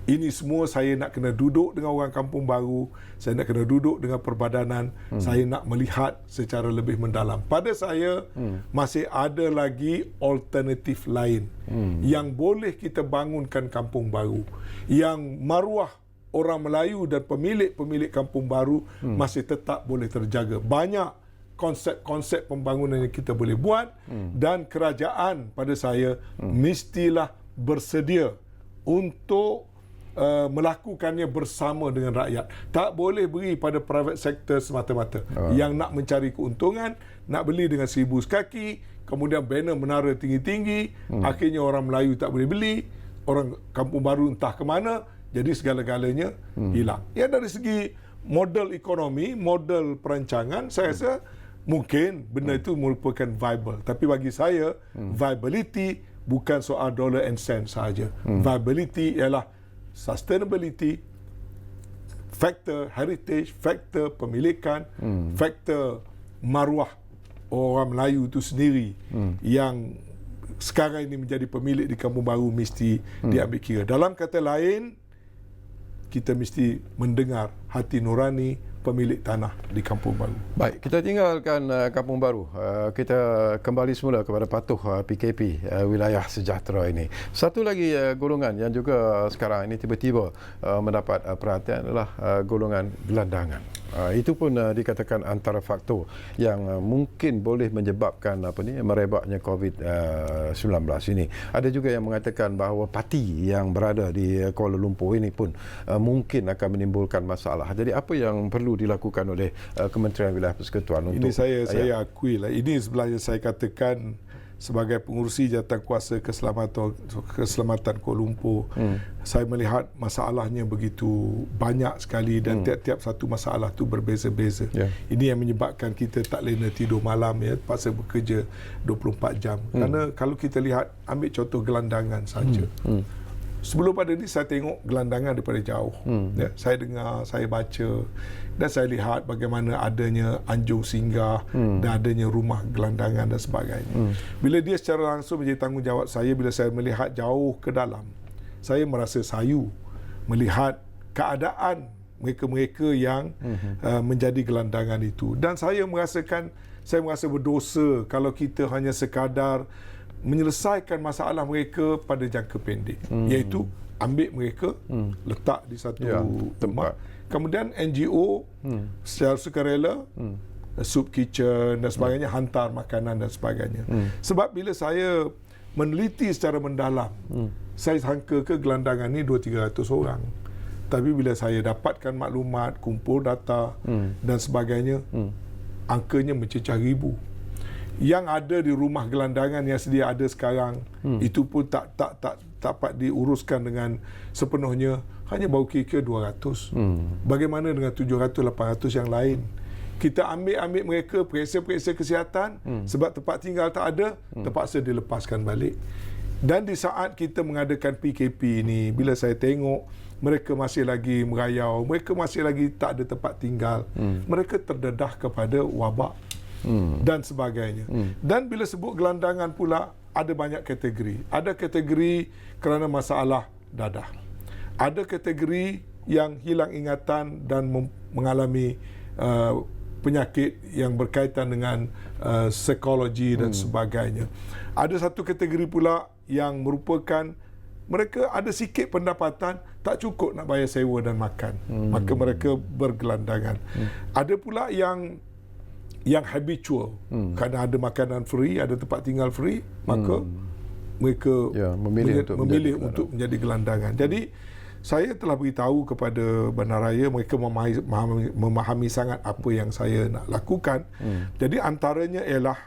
Ini semua saya nak kena duduk dengan orang Kampung Baru, saya nak kena duduk dengan perbadanan, saya nak melihat secara lebih mendalam. Pada saya, masih ada lagi alternatif lain yang boleh kita bangunkan Kampung Baru, yang maruah orang Melayu dan pemilik-pemilik Kampung Baru masih tetap boleh terjaga. Banyak konsep-konsep pembangunan yang kita boleh buat dan kerajaan pada saya mestilah bersedia untuk melakukannya bersama dengan rakyat. Tak boleh beri pada private sector semata-mata. Yang nak mencari keuntungan, nak beli dengan RM1,000 sekaki, kemudian banner menara tinggi-tinggi, akhirnya orang Melayu tak boleh beli, orang Kampung Baru entah ke mana, jadi segala-galanya hilang. Ya, dari segi model ekonomi, model perancangan, saya rasa mungkin benda itu merupakan viable. Tapi bagi saya, viability bukan soal dollar and cent sahaja. Viability ialah sustainability, faktor heritage, faktor pemilikan, faktor maruah orang Melayu itu sendiri yang sekarang ini menjadi pemilik di Kampung Baru mesti diambil kira. Dalam kata lain, kita mesti mendengar hati nurani pemilik tanah di Kampung Baru. Baik, kita tinggalkan Kampung Baru. Kita kembali semula kepada patuh PKP wilayah sejahtera ini. Satu lagi golongan yang juga sekarang ini tiba-tiba mendapat perhatian adalah golongan gelandangan. Itu pun dikatakan antara faktor yang mungkin boleh menyebabkan merebaknya COVID-19 ini. Ada juga yang mengatakan bahawa parti yang berada di Kuala Lumpur ini pun mungkin akan menimbulkan masalah. Jadi apa yang perlu dilakukan oleh Kementerian Wilayah Persekutuan untuk ini saya akui lah. Ini sebenarnya saya katakan sebagai pengurusi Jawatankuasa Keselamatan Kuala Lumpur, saya melihat masalahnya begitu banyak sekali dan tiap-tiap satu masalah tu berbeza-beza. Ini yang menyebabkan kita tak lena tidur malam, ya, terpaksa bekerja 24 jam. Kerana kalau kita lihat, ambil contoh gelandangan saja. Sebelum pada ini saya tengok gelandangan daripada jauh. Ya, saya dengar, saya baca dan saya lihat bagaimana adanya anjung singgah dan adanya rumah gelandangan dan sebagainya. Bila dia secara langsung menjadi tanggungjawab saya, bila saya melihat jauh ke dalam, saya merasa sayu melihat keadaan mereka-mereka yang menjadi gelandangan itu. Dan saya merasa berdosa kalau kita hanya sekadar menyelesaikan masalah mereka pada jangka pendek, iaitu ambil mereka, letak di satu tempat. Kemudian NGO secara sukarela, soup kitchen dan sebagainya, hantar makanan dan sebagainya. Sebab bila saya meneliti secara mendalam, saya sangka ke gelandangan ni 200-300 orang. Tapi bila saya dapatkan maklumat, kumpul data dan sebagainya, angkanya mencecah ribu. Yang ada di rumah gelandangan yang sedia ada sekarang, itu pun tak dapat diuruskan dengan sepenuhnya, hanya baru kira-kira 200. Bagaimana dengan 700-800 yang lain? Kita ambil mereka, periksa-periksa kesihatan, sebab tempat tinggal tak ada, terpaksa dilepaskan balik. Dan di saat kita mengadakan PKP ini, bila saya tengok mereka masih lagi merayau, mereka masih lagi tak ada tempat tinggal, mereka terdedah kepada wabak dan sebagainya. Dan bila sebut gelandangan pula, ada banyak kategori. Ada kategori kerana masalah dadah. Ada kategori yang hilang ingatan dan mengalami penyakit yang berkaitan dengan psikologi dan sebagainya. Ada satu kategori pula yang merupakan mereka ada sikit pendapatan, tak cukup nak bayar sewa dan makan, maka mereka bergelandangan. Ada pula yang habitual, kerana ada makanan free, ada tempat tinggal free, maka mereka memilih untuk menjadi gelandangan. Jadi saya telah beritahu kepada Bandaraya, mereka memahami sangat apa yang saya nak lakukan. Jadi antaranya ialah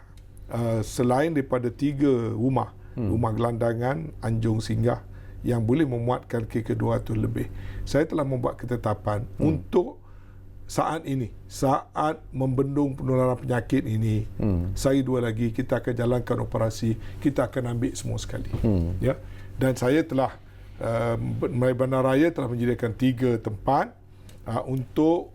selain daripada 3 rumah gelandangan, anjung singgah yang boleh memuatkan kira-kira 200 lebih, saya telah membuat ketetapan untuk saat ini, saat membendung penularan penyakit ini, saya 2 lagi, kita akan jalankan operasi, kita akan ambil semua sekali. Ya. Dan saya telah, Bandaraya telah menyediakan 3 tempat untuk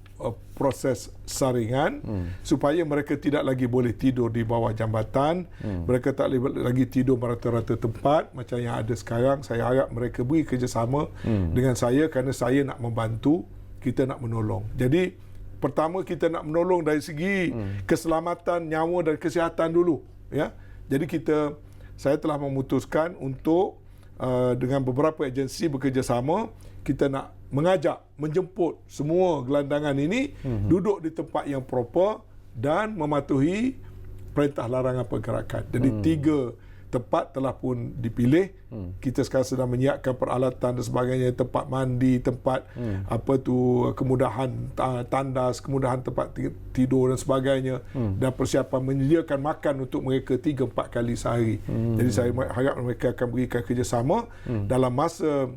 proses saringan supaya mereka tidak lagi boleh tidur di bawah jambatan, mereka tak boleh lagi tidur merata-rata tempat macam yang ada sekarang. Saya harap mereka beri kerjasama dengan saya kerana saya nak membantu, kita nak menolong. Jadi pertama kita nak menolong dari segi keselamatan nyawa dan kesihatan dulu, ya. Jadi saya telah memutuskan untuk dengan beberapa agensi bekerjasama, kita nak menjemput semua gelandangan ini duduk di tempat yang proper dan mematuhi perintah larangan pergerakan. Jadi 3 tempat telah pun dipilih. Kita sekarang sedang menyiapkan peralatan dan sebagainya, tempat mandi, tempat kemudahan tandas, kemudahan tempat tidur dan sebagainya, dan persiapan menyediakan makan untuk mereka 3-4 kali sehari. Jadi saya harap mereka akan berikan kerjasama dalam masa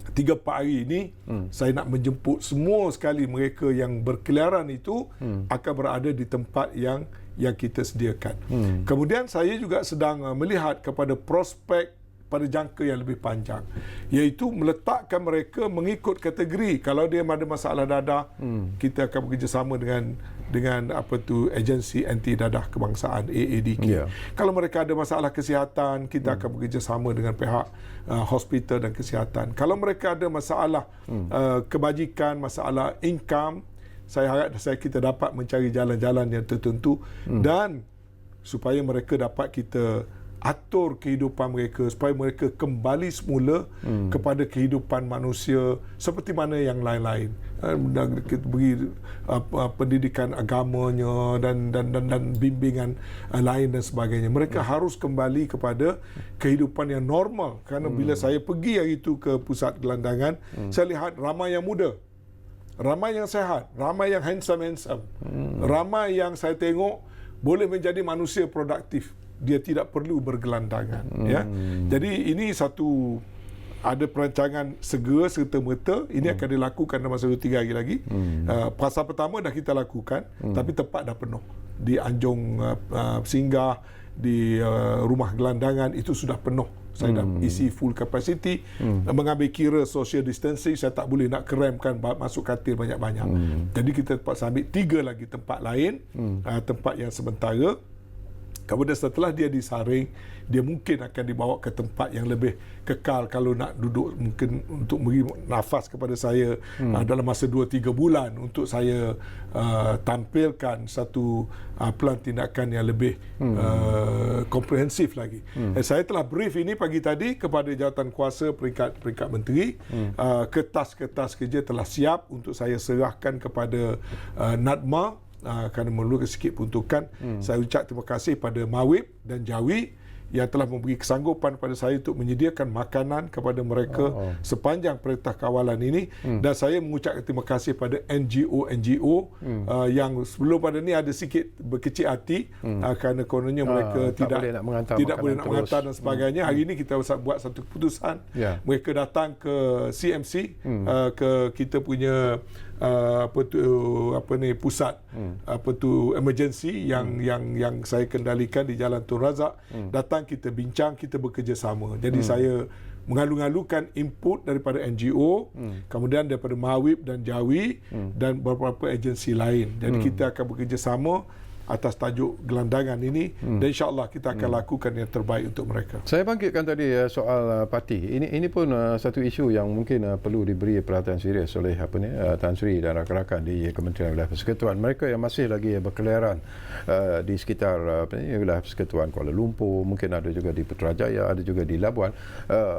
3-4 hari ini. Saya nak menjemput semua sekali mereka yang berkeliaran itu akan berada di tempat yang kita sediakan. Kemudian saya juga sedang melihat kepada prospek pada jangka yang lebih panjang, iaitu meletakkan mereka mengikut kategori. Kalau dia ada masalah dadah, kita akan bekerjasama dengan agensi anti dadah kebangsaan AADK. Kalau mereka ada masalah kesihatan, kita akan bekerjasama dengan pihak hospital dan kesihatan. Kalau mereka ada masalah kebajikan, masalah income, saya harap kita dapat mencari jalan-jalan yang tertentu dan supaya mereka dapat kita atur kehidupan mereka supaya mereka kembali semula kepada kehidupan manusia seperti mana yang lain-lain. Kita beri pendidikan agamanya dan bimbingan lain dan sebagainya. Mereka harus kembali kepada kehidupan yang normal. Kerana bila saya pergi hari itu ke pusat gelandangan, saya lihat ramai yang muda, ramai yang sehat, ramai yang handsome, ramai yang saya tengok boleh menjadi manusia produktif. Dia tidak perlu bergelandangan. Ya. Jadi ini ada perancangan segera serta-merta. Ini akan dilakukan dalam masa 2-3 hari lagi. Fasa pertama dah kita lakukan, tapi tempat dah penuh. Di Anjung Singgah, di rumah gelandangan itu sudah penuh. Saya dah isi full capacity. Mengambil kira social distancing, saya tak boleh nak keramkan masuk katil banyak-banyak. Jadi kita terpaksa ambil 3 lagi tempat lain, tempat yang sementara. Kemudian setelah dia disaring, dia mungkin akan dibawa ke tempat yang lebih kekal kalau nak duduk, mungkin untuk beri nafas kepada saya dalam masa 2-3 bulan untuk saya tampilkan satu pelan tindakan yang lebih komprehensif lagi. Saya telah brief ini pagi tadi kepada jawatankuasa peringkat menteri. Kertas-kertas kerja telah siap untuk saya serahkan kepada NADMA. Kerana memerlukan sikit peruntukan. Saya ucap terima kasih pada Mawib dan Jawi yang telah memberi kesanggupan kepada saya untuk menyediakan makanan kepada mereka sepanjang perintah kawalan ini. Dan saya mengucapkan terima kasih pada NGO yang sebelum pada ni ada sikit berkecil hati kerana kononnya mereka tidak boleh nak menghantar dan sebagainya. Hari ini kita buat satu keputusan. Mereka datang ke CMC, ke kita punya pusat emergency yang saya kendalikan di Jalan Tun Razak. Datang kita bincang, kita bekerjasama. Jadi saya mengalu-alukan input daripada NGO, kemudian daripada Mawib dan Jawi dan beberapa agensi lain. Jadi kita akan bekerjasama atas tajuk gelandangan ini dan insya-Allah kita akan lakukan yang terbaik untuk mereka. Saya bangkitkan tadi soal parti. Ini pun satu isu yang mungkin perlu diberi perhatian serius oleh Tan Sri dan rakan-rakan di Kementerian Wilayah Persekutuan. Mereka yang masih lagi berkeliaran di sekitar Wilayah Persekutuan Kuala Lumpur, mungkin ada juga di Putrajaya, ada juga di Labuan.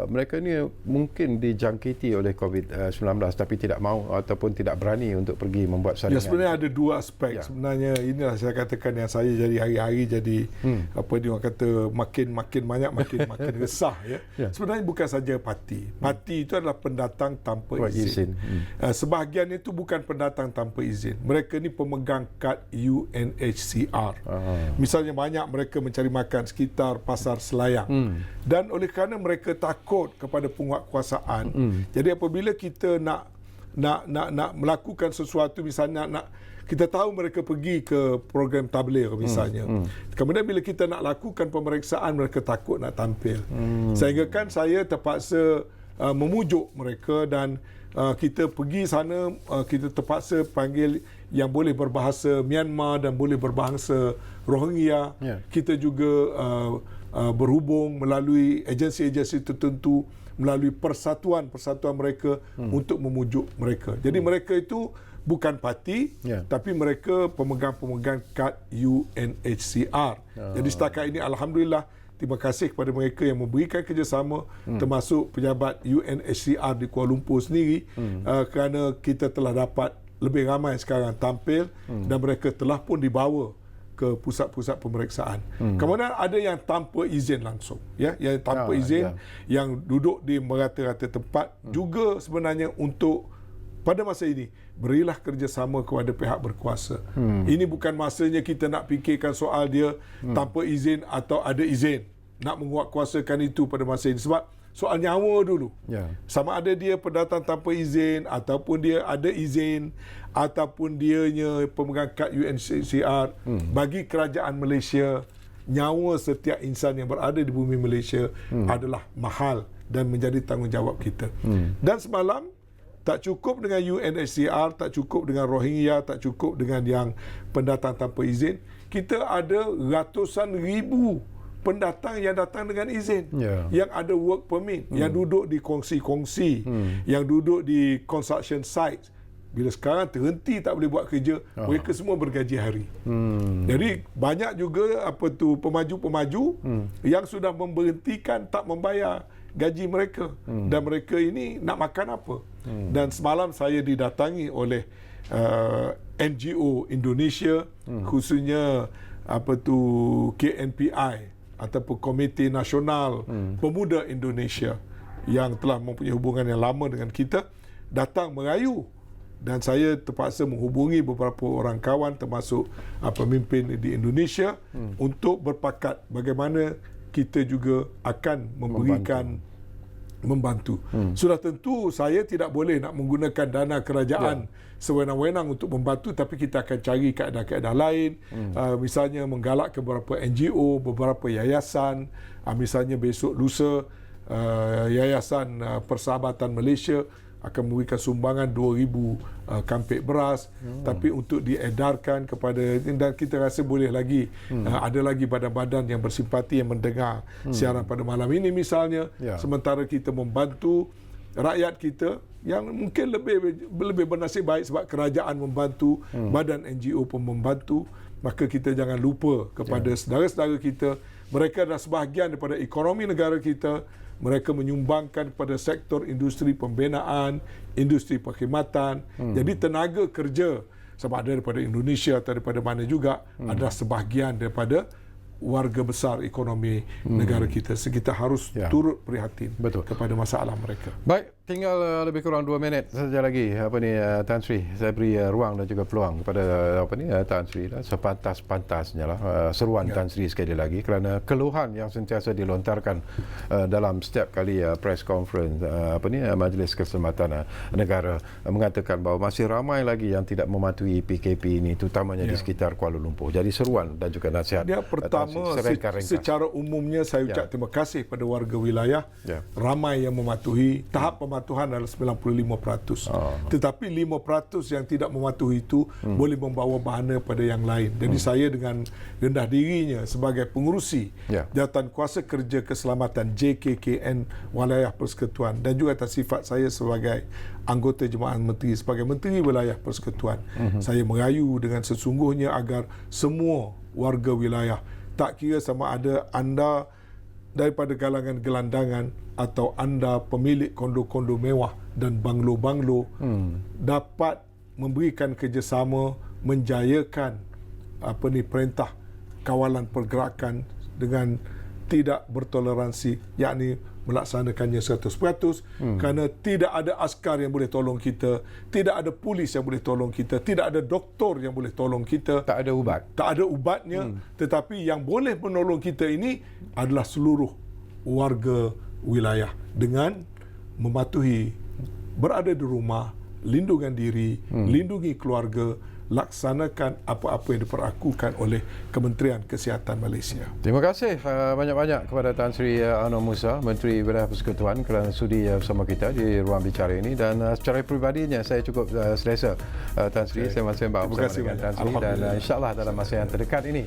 Mereka ni mungkin dijangkiti oleh COVID-19 tapi tidak mahu ataupun tidak berani untuk pergi membuat saringan. Sebenarnya ada 2 aspek. Sebenarnya inilah saya kata yang saya jadi hari-hari jadi dia orang kata makin banyak makin resah ya. Sebenarnya bukan saja parti. Parti itu adalah pendatang tanpa izin. Sebahagian itu bukan pendatang tanpa izin. Mereka ni pemegang kad UNHCR. Misalnya banyak mereka mencari makan sekitar Pasar Selayang. Dan oleh kerana mereka takut kepada penguatkuasaan. Jadi apabila kita nak nak melakukan sesuatu, misalnya nak kita tahu mereka pergi ke program tabligh misalnya. Kemudian bila kita nak lakukan pemeriksaan, mereka takut nak tampil. Sehingga kan saya terpaksa memujuk mereka dan kita pergi sana, kita terpaksa panggil yang boleh berbahasa Myanmar dan boleh berbahasa Rohingya. Kita juga berhubung melalui agensi-agensi tertentu, melalui persatuan-persatuan mereka untuk memujuk mereka. Jadi mereka itu bukan parti, tapi mereka pemegang-pemegang kad UNHCR. Jadi setakat ini alhamdulillah, terima kasih kepada mereka yang memberikan kerjasama, termasuk pejabat UNHCR di Kuala Lumpur sendiri, kerana kita telah dapat lebih ramai sekarang tampil dan mereka telah pun dibawa ke pusat-pusat pemeriksaan. Kemudian ada yang tanpa izin langsung, yang tanpa izin, yang duduk di merata-rata tempat. Juga sebenarnya untuk pada masa ini, berilah kerjasama kepada pihak berkuasa. Ini bukan masanya kita nak fikirkan soal dia tanpa izin atau ada izin. Nak menguatkuasakan itu pada masa ini. Sebab soal nyawa dulu. Sama ada dia pendatang tanpa izin, ataupun dia ada izin, ataupun dianya pemegang kad UNHCR. Bagi kerajaan Malaysia, nyawa setiap insan yang berada di bumi Malaysia adalah mahal dan menjadi tanggungjawab kita. Dan semalam, tak cukup dengan UNHCR, tak cukup dengan Rohingya, tak cukup dengan yang pendatang tanpa izin. Kita ada ratusan ribu pendatang yang datang dengan izin. Yang ada work permit, yang duduk di kongsi-kongsi, yang duduk di construction site. Bila sekarang terhenti tak boleh buat kerja, mereka semua bergaji hari. Jadi banyak juga pemaju-pemaju yang sudah memberhentikan tak membayar gaji mereka, dan mereka ini nak makan apa. Dan semalam saya didatangi oleh NGO Indonesia, khususnya KNPI ataupun Komite Nasional Pemuda Indonesia, yang telah mempunyai hubungan yang lama dengan kita, datang merayu. Dan saya terpaksa menghubungi beberapa orang kawan, termasuk pemimpin di Indonesia, untuk berpakat bagaimana kita juga akan memberikan membantu. Sudah tentu saya tidak boleh nak menggunakan dana kerajaan sewenang-wenang untuk membantu, tapi kita akan cari kaedah-kaedah lain. Misalnya menggalakkan beberapa NGO, beberapa yayasan. Misalnya besok lusa Yayasan Persahabatan Malaysia akan memberikan sumbangan 2,000 kampik beras, tapi untuk diedarkan kepada, dan kita rasa boleh lagi ada lagi badan-badan yang bersimpati yang mendengar siaran pada malam ini misalnya, sementara kita membantu rakyat kita yang mungkin lebih bernasib baik sebab kerajaan membantu, badan NGO pun membantu. Maka kita jangan lupa kepada saudara-saudara kita. Mereka adalah sebahagian daripada ekonomi negara kita. Mereka menyumbangkan kepada sektor industri pembinaan, industri perkhidmatan. Jadi tenaga kerja, sama ada daripada Indonesia atau daripada mana juga, adalah sebahagian daripada warga besar ekonomi negara kita. So, kita harus turut prihatin kepada masalah mereka. Baik, tinggal lebih kurang 2 minit saja lagi. Tan Sri, saya beri ruang dan juga peluang kepada Tan Sri sepantas-pantasnya lah seruan Tan Sri sekali lagi, kerana keluhan yang sentiasa dilontarkan dalam setiap kali press conference Majlis Keselamatan Negara mengatakan bahawa masih ramai lagi yang tidak mematuhi PKP ini, terutamanya di sekitar Kuala Lumpur. Jadi seruan dan juga nasihat. Secara umumnya saya ucap terima kasih pada warga wilayah. Ramai yang mematuhi. Tahap pematuhan adalah 95%. Tetapi 5% yang tidak mematuhi itu boleh membawa bahana pada yang lain. Jadi saya dengan rendah dirinya sebagai pengerusi Jawatan Kuasa Kerja Keselamatan JKKN Wilayah Persekutuan, dan juga atas sifat saya sebagai anggota Jemaah Menteri, sebagai Menteri Wilayah Persekutuan, saya merayu dengan sesungguhnya agar semua warga wilayah, tak kira sama ada anda daripada kalangan gelandangan atau anda pemilik kondo-kondo mewah dan banglo-banglo, dapat memberikan kerjasama menjayakan perintah kawalan pergerakan dengan tidak bertoleransi, yakni melaksanakannya 100%, kerana tidak ada askar yang boleh tolong kita, tidak ada polis yang boleh tolong kita, tidak ada doktor yang boleh tolong kita, tak ada ubat, tak ada ubatnya, tetapi yang boleh menolong kita ini adalah seluruh warga wilayah dengan mematuhi, berada di rumah, lindungan diri, lindungi keluarga, laksanakan apa-apa yang diperlakukan oleh Kementerian Kesihatan Malaysia. Terima kasih banyak-banyak kepada Tan Sri Anwar Musa, Menteri Wilayah Persekutuan, kerana sudi bersama kita di ruang bicara ini. Dan secara peribadinya saya cukup selesa Tan Sri, saya masih bersama dengan Tan Sri, dan insyaAllah dalam masa yang terdekat ini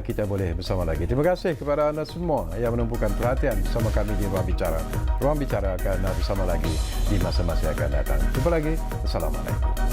kita boleh bersama lagi. Terima kasih kepada anda semua yang menumpukan perhatian bersama kami di ruang bicara. Ruang bicara akan bersama lagi di masa-masa yang akan datang. Jumpa lagi. Assalamualaikum.